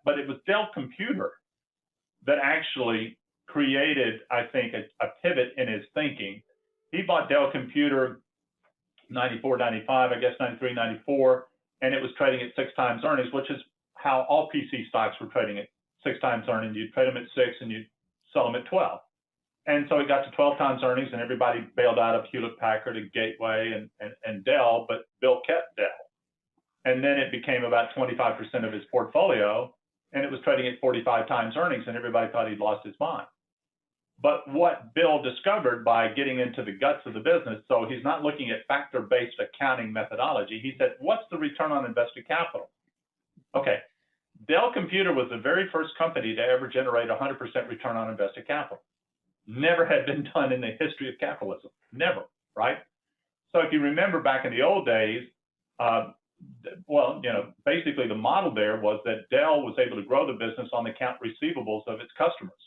but it was Dell Computer that actually created, I think, a pivot in his thinking. He bought Dell Computer 94, 95, I guess 93, 94, and it was trading at 6 times earnings, which is how all PC stocks were trading at 6 times earnings. You'd trade them at 6 and you'd sell them at 12. And so it got to 12 times earnings, and everybody bailed out of Hewlett-Packard and Gateway and Dell, but Bill kept Dell. And then it became about 25% of his portfolio, and it was trading at 45 times earnings, and everybody thought he'd lost his mind. But what Bill discovered by getting into the guts of the business, so he's not looking at factor-based accounting methodology. He said, what's the return on invested capital? Okay, Dell Computer was the very first company to ever generate 100% return on invested capital. Never had been done in the history of capitalism, never, right? So if you remember back in the old days, well, you know, basically the model there was that Dell was able to grow the business on the account receivables of its customers.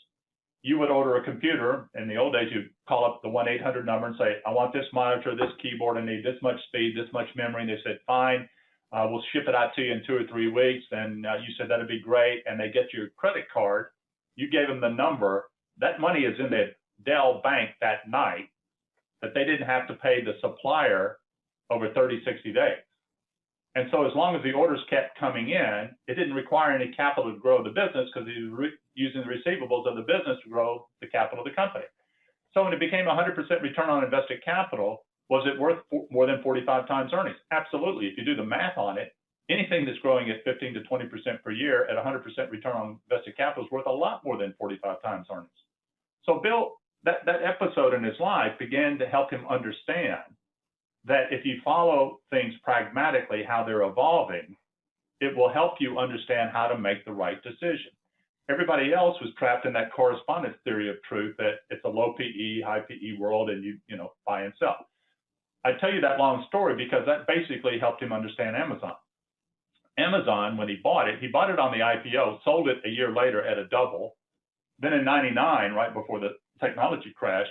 You would order a computer. In the old days, you'd call up the 1-800 number and say, I want this monitor, this keyboard, I need this much speed, this much memory. And they said, fine, we'll ship it out to you in 2 or 3 weeks. And you said, that'd be great. And they get your credit card. You gave them the number. That money is in the Dell bank that night, that they didn't have to pay the supplier over 30, 60 days. And so as long as the orders kept coming in, it didn't require any capital to grow the business because he was using the receivables of the business to grow the capital of the company. So when it became 100% return on invested capital, was it worth more than 45 times earnings? Absolutely. If you do the math on it, anything that's growing at 15 to 20% per year at 100% return on invested capital is worth a lot more than 45 times earnings. So Bill, that episode in his life began to help him understand that if you follow things pragmatically, how they're evolving, it will help you understand how to make the right decision. Everybody else was trapped in that correspondence theory of truth that it's a low PE, high PE world, and you know, buy and sell. I tell you that long story because that basically helped him understand Amazon. Amazon, when he bought it on the IPO, sold it a year later at a double. Then in 99, right before the technology crash,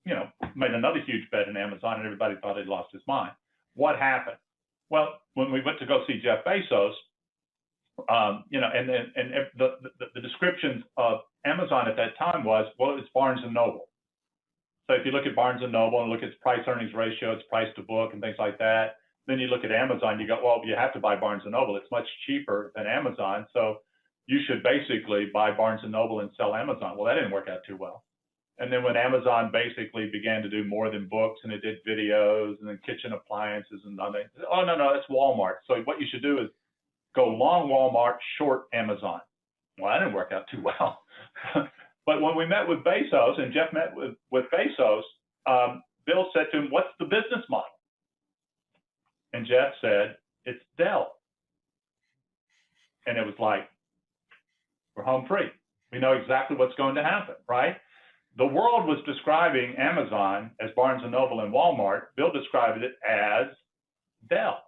you know, made another huge bet in Amazon, and everybody thought he'd lost his mind. What happened? Well, when we went to go see Jeff Bezos, you know, and the descriptions of Amazon at that time was, well, it's Barnes and Noble. So if you look at Barnes and Noble and look at its price earnings ratio, its price to book, and things like that, then you look at Amazon, you go, well, you have to buy Barnes and Noble. It's much cheaper than Amazon, so you should basically buy Barnes and Noble and sell Amazon. Well, that didn't work out too well. And then when Amazon basically began to do more than books, and it did videos and then kitchen appliances and nothing, oh, no, that's Walmart. So what you should do is go long Walmart, short Amazon. Well, that didn't work out too well. But when we met with Bezos, and Jeff met with Bezos, Bill said to him, what's the business model? And Jeff said, it's Dell. And it was like, we're home free. We know exactly what's going to happen, right? The world was describing Amazon as Barnes & Noble and Walmart. Bill described it as Dell.